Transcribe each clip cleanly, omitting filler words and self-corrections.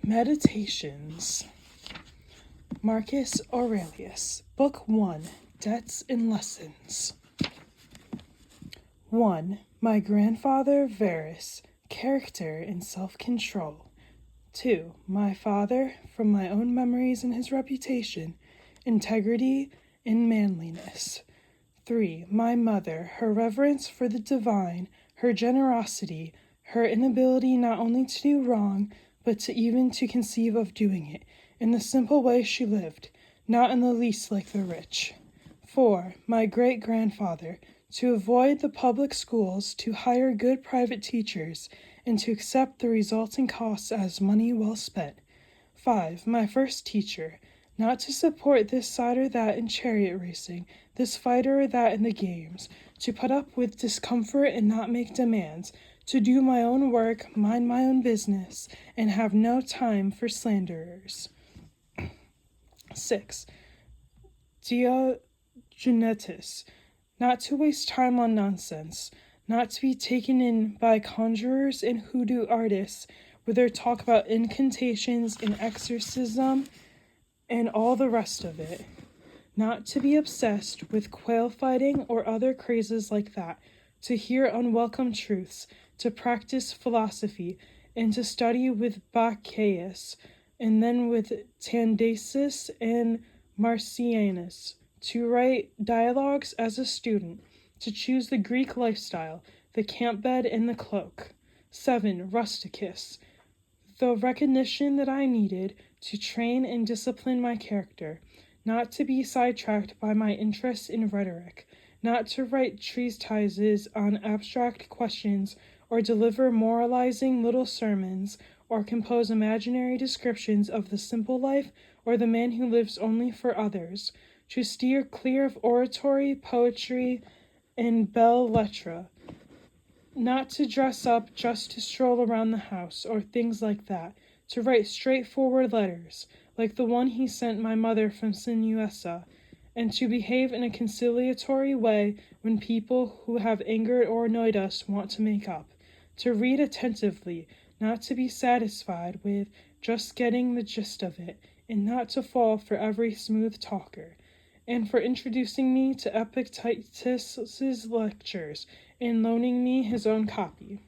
Meditations. Marcus Aurelius, Book 1, Debts and Lessons. 1. My grandfather Varus, character and self-control. 2. My father, from my own memories and his reputation, integrity and manliness. 3. My mother, her reverence for the divine, her generosity, her inability not only to do wrong, but to conceive of doing it, in the simple way she lived, not in the least like the rich. 4. My great-grandfather, to avoid the public schools, to hire good private teachers, and to accept the resulting costs as money well spent. 5. My first teacher, not to support this side or that in chariot racing, this fight or that in the games, to put up with discomfort and not make demands, to do my own work, mind my own business, and have no time for slanderers. 6. Diogenetus, not to waste time on nonsense, not to be taken in by conjurers and hoodoo artists with their talk about incantations and exorcism and all the rest of it, not to be obsessed with quail fighting or other crazes like that, to hear unwelcome truths, to practice philosophy, and to study with Bacchaeus, and then with Tandasis and Marcianus, to write dialogues as a student, to choose the Greek lifestyle, the camp bed and the cloak. 7. Rusticus, the recognition that I needed to train and discipline my character, not to be sidetracked by my interest in rhetoric, not to write treatises on abstract questions or deliver moralizing little sermons or compose imaginary descriptions of the simple life or the man who lives only for others, to steer clear of oratory, poetry, and belles lettres, not to dress up just to stroll around the house or things like that, to write straightforward letters, like the one he sent my mother from Sinuessa, and to behave in a conciliatory way when people who have angered or annoyed us want to make up, to read attentively, not to be satisfied with just getting the gist of it, and not to fall for every smooth talker, and for introducing me to Epictetus's lectures, and loaning me his own copy.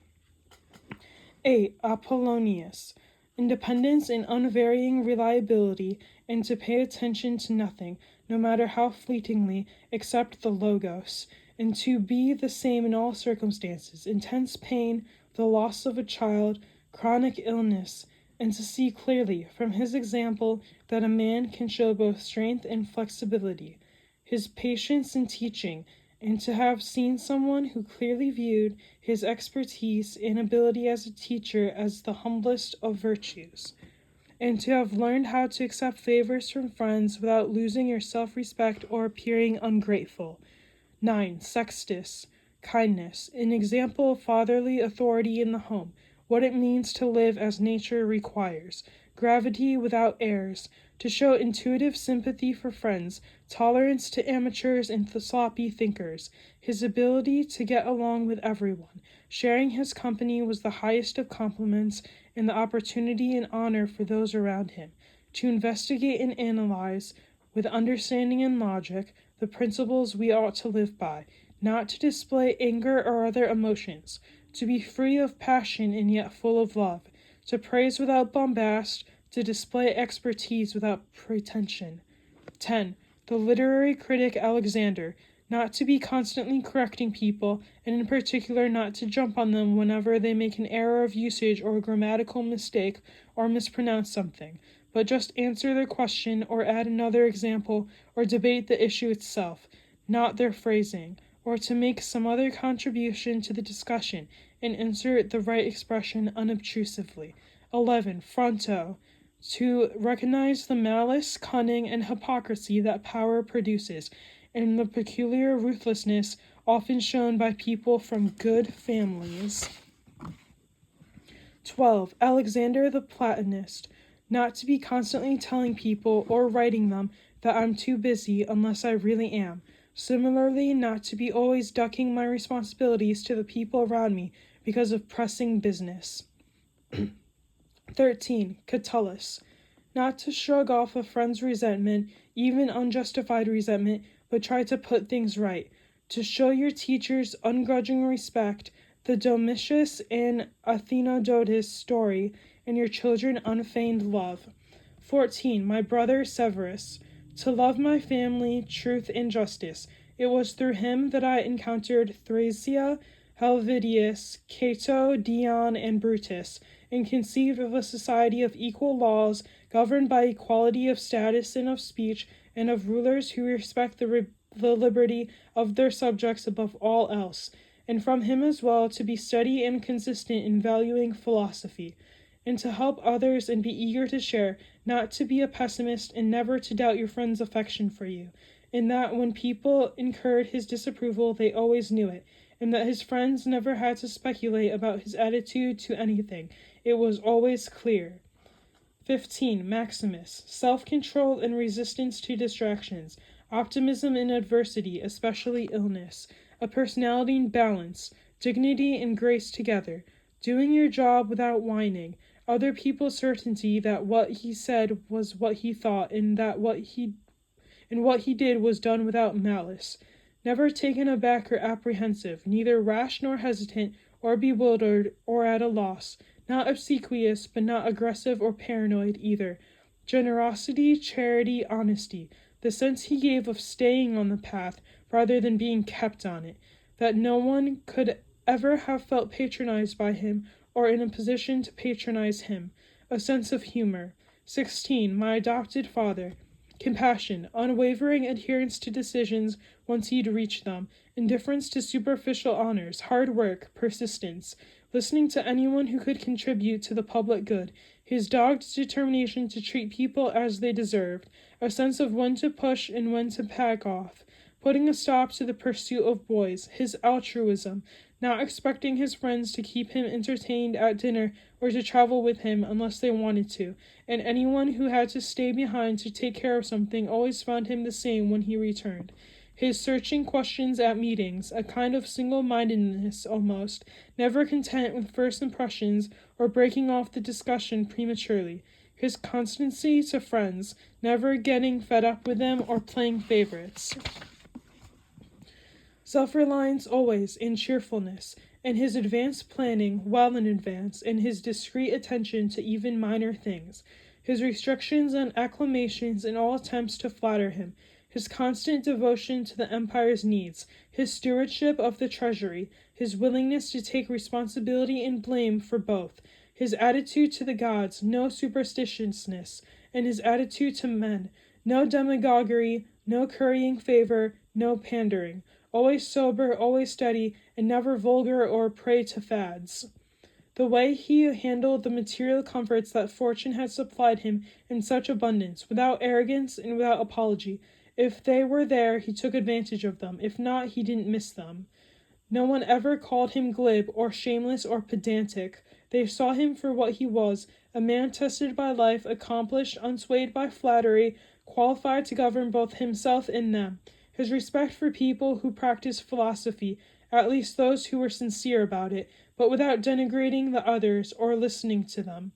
8. Apollonius, independence and unvarying reliability, and to pay attention to nothing, no matter how fleetingly, except the Logos, and to be the same in all circumstances, intense pain, the loss of a child, chronic illness, and to see clearly from his example that a man can show both strength and flexibility, his patience in teaching, and to have seen someone who clearly viewed his expertise and ability as a teacher as the humblest of virtues, and to have learned how to accept favors from friends without losing your self-respect or appearing ungrateful. 9. Sextus, kindness, an example of fatherly authority in the home, what it means to live as nature requires, gravity without airs, to show intuitive sympathy for friends, tolerance to amateurs and sloppy thinkers, his ability to get along with everyone. Sharing his company was the highest of compliments, and the opportunity and honor for those around him. To investigate and analyze, with understanding and logic, the principles we ought to live by, not to display anger or other emotions, to be free of passion and yet full of love, to praise without bombast, to display expertise without pretension. 10. The literary critic Alexander, not to be constantly correcting people, and in particular not to jump on them whenever they make an error of usage or a grammatical mistake or mispronounce something, but just answer their question or add another example or debate the issue itself, not their phrasing, or to make some other contribution to the discussion and insert the right expression unobtrusively. 11. Fronto, to recognize the malice, cunning, and hypocrisy that power produces, and the peculiar ruthlessness often shown by people from good families. 12. Alexander the Platonist, not to be constantly telling people or writing them that I'm too busy unless I really am. Similarly, not to be always ducking my responsibilities to the people around me because of pressing business. 13. Catullus. Not to shrug off a friend's resentment, even unjustified resentment, but try to put things right. To show your teachers ungrudging respect, the Domitius and Athenodotus story, and your children unfeigned love. 14. My brother Severus. To love my family, truth, and justice. It was through him that I encountered Thrasea, Helvidius, Cato, Dion, and Brutus, and conceived of a society of equal laws, governed by equality of status and of speech, and of rulers who respect the liberty of their subjects above all else, and from him as well to be steady and consistent in valuing philosophy, and to help others and be eager to share, not to be a pessimist and never to doubt your friend's affection for you, and that when people incurred his disapproval they always knew it, and that his friends never had to speculate about his attitude to anything. It was always clear. 15. Maximus. Self-control and resistance to distractions. Optimism in adversity, especially illness. A personality in balance. Dignity and grace together. Doing your job without whining. Other people's certainty that what he said was what he thought, and that what he did was done without malice. Never taken aback or apprehensive, neither rash nor hesitant, or bewildered, or at a loss. Not obsequious, but not aggressive or paranoid either. Generosity, charity, honesty. The sense he gave of staying on the path, rather than being kept on it. That no one could ever have felt patronized by him, or in a position to patronize him. A sense of humor. 16. My adopted father. Compassion, unwavering adherence to decisions once he'd reached them, indifference to superficial honors, hard work, persistence, listening to anyone who could contribute to the public good, his dogged determination to treat people as they deserved, a sense of when to push and when to back off, putting a stop to the pursuit of boys, his altruism, not expecting his friends to keep him entertained at dinner or to travel with him unless they wanted to, and anyone who had to stay behind to take care of something always found him the same when he returned. His searching questions at meetings, a kind of single-mindedness almost, never content with first impressions or breaking off the discussion prematurely. His constancy to friends, never getting fed up with them or playing favorites. Self-reliance always, and cheerfulness, and his advanced planning well in advance, and his discreet attention to even minor things, his restrictions and acclamations in all attempts to flatter him, his constant devotion to the empire's needs, his stewardship of the treasury, his willingness to take responsibility and blame for both, his attitude to the gods, no superstitiousness, and his attitude to men, no demagoguery, no currying favor, no pandering, always sober, always steady, and never vulgar or prey to fads. The way he handled the material comforts that fortune had supplied him in such abundance, without arrogance and without apology. If they were there, he took advantage of them. If not, he didn't miss them. No one ever called him glib or shameless or pedantic. They saw him for what he was, a man tested by life, accomplished, unswayed by flattery, qualified to govern both himself and them. His respect for people who practiced philosophy, at least those who were sincere about it, but without denigrating the others or listening to them.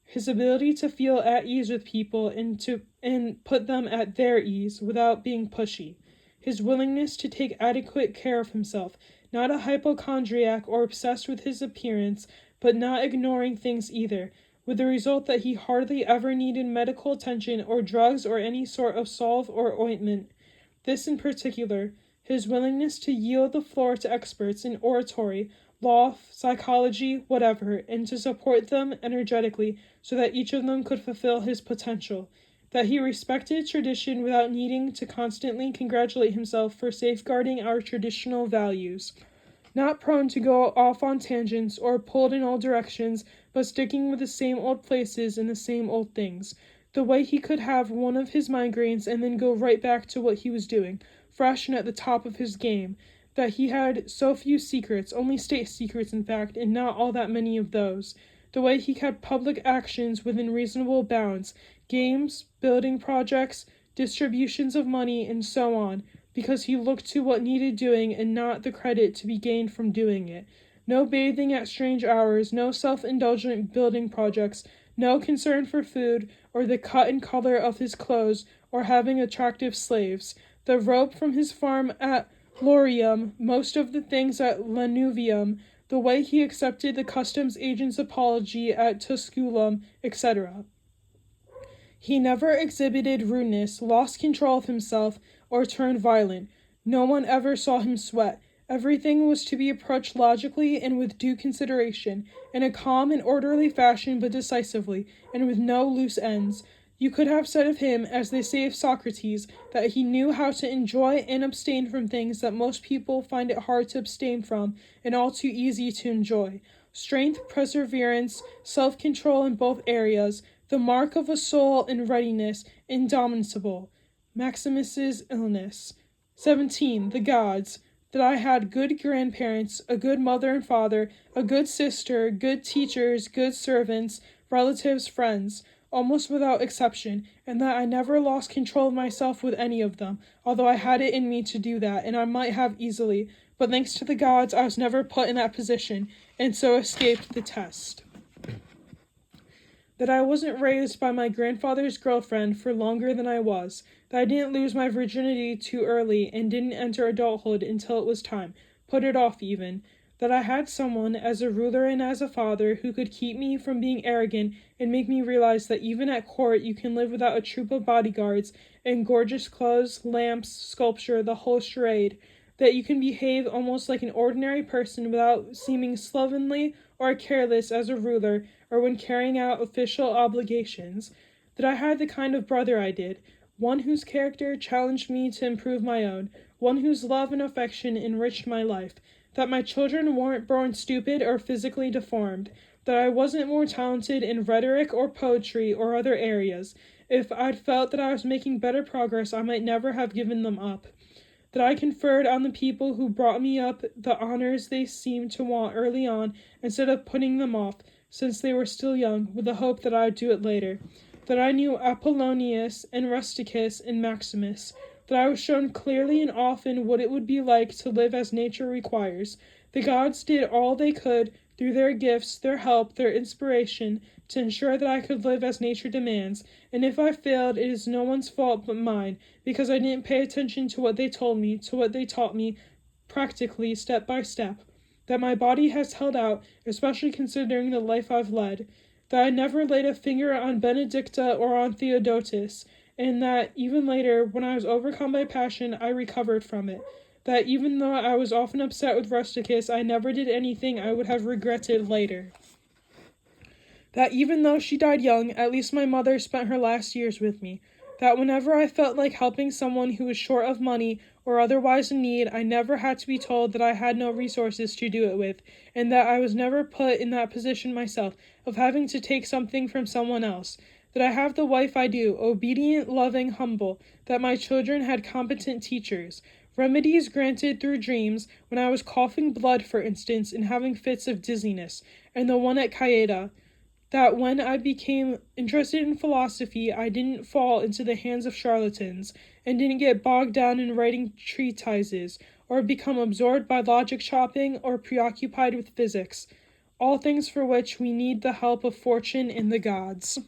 His ability to feel at ease with people and put them at their ease without being pushy. His willingness to take adequate care of himself, not a hypochondriac or obsessed with his appearance, but not ignoring things either, with the result that he hardly ever needed medical attention or drugs or any sort of salve or ointment. This in particular, his willingness to yield the floor to experts in oratory, law, psychology, whatever, and to support them energetically so that each of them could fulfill his potential. That he respected tradition without needing to constantly congratulate himself for safeguarding our traditional values. Not prone to go off on tangents or pulled in all directions, but sticking with the same old places and the same old things. The way he could have one of his migraines and then go right back to what he was doing, fresh and at the top of his game. That he had so few secrets, only state secrets in fact, and not all that many of those. The way he kept public actions within reasonable bounds, games, building projects, distributions of money, and so on, because he looked to what needed doing and not the credit to be gained from doing it. No bathing at strange hours, no self-indulgent building projects, no concern for food, or the cut and color of his clothes, or having attractive slaves. The rope from his farm at Lorium, most of the things at Lanuvium, the way he accepted the customs agent's apology at Tusculum, etc. He never exhibited rudeness, lost control of himself, or turned violent. No one ever saw him sweat. Everything was to be approached logically and with due consideration, in a calm and orderly fashion, but decisively, and with no loose ends. You could have said of him, as they say of Socrates, that he knew how to enjoy and abstain from things that most people find it hard to abstain from, and all too easy to enjoy. Strength, perseverance, self-control in both areas, the mark of a soul in readiness, indomitable. Maximus's illness. 17. The gods. That I had good grandparents, a good mother and father, a good sister, good teachers, good servants, relatives, friends, almost without exception, and that I never lost control of myself with any of them, although I had it in me to do that, and I might have easily, but thanks to the gods I was never put in that position, and so escaped the test. That I wasn't raised by my grandfather's girlfriend for longer than I was, that I didn't lose my virginity too early and didn't enter adulthood until it was time, put it off even, that I had someone as a ruler and as a father who could keep me from being arrogant and make me realize that even at court you can live without a troop of bodyguards and gorgeous clothes, lamps, sculpture, the whole charade, that you can behave almost like an ordinary person without seeming slovenly or careless as a ruler or when carrying out official obligations, that I had the kind of brother I did, one whose character challenged me to improve my own, one whose love and affection enriched my life, that my children weren't born stupid or physically deformed, that I wasn't more talented in rhetoric or poetry or other areas. If I'd felt that I was making better progress, I might never have given them up, that I conferred on the people who brought me up the honors they seemed to want early on instead of putting them off, since they were still young, with the hope that I would do it later, that I knew Apollonius and Rusticus and Maximus, that I was shown clearly and often what it would be like to live as nature requires. The gods did all they could, through their gifts, their help, their inspiration, to ensure that I could live as nature demands, and if I failed, it is no one's fault but mine, because I didn't pay attention to what they told me, to what they taught me, practically, step by step, that my body has held out, especially considering the life I've led, that I never laid a finger on Benedicta or on Theodotus, and that even later, when I was overcome by passion, I recovered from it, that even though I was often upset with Rusticus, I never did anything I would have regretted later. That even though she died young, at least my mother spent her last years with me. That whenever I felt like helping someone who was short of money or otherwise in need, I never had to be told that I had no resources to do it with, and that I was never put in that position myself of having to take something from someone else. That I have the wife I do, obedient, loving, humble. That my children had competent teachers. Remedies granted through dreams, when I was coughing blood, for instance, and having fits of dizziness, and the one at Caeta. That when I became interested in philosophy, I didn't fall into the hands of charlatans, and didn't get bogged down in writing treatises, or become absorbed by logic shopping, or preoccupied with physics, all things for which we need the help of fortune and the gods.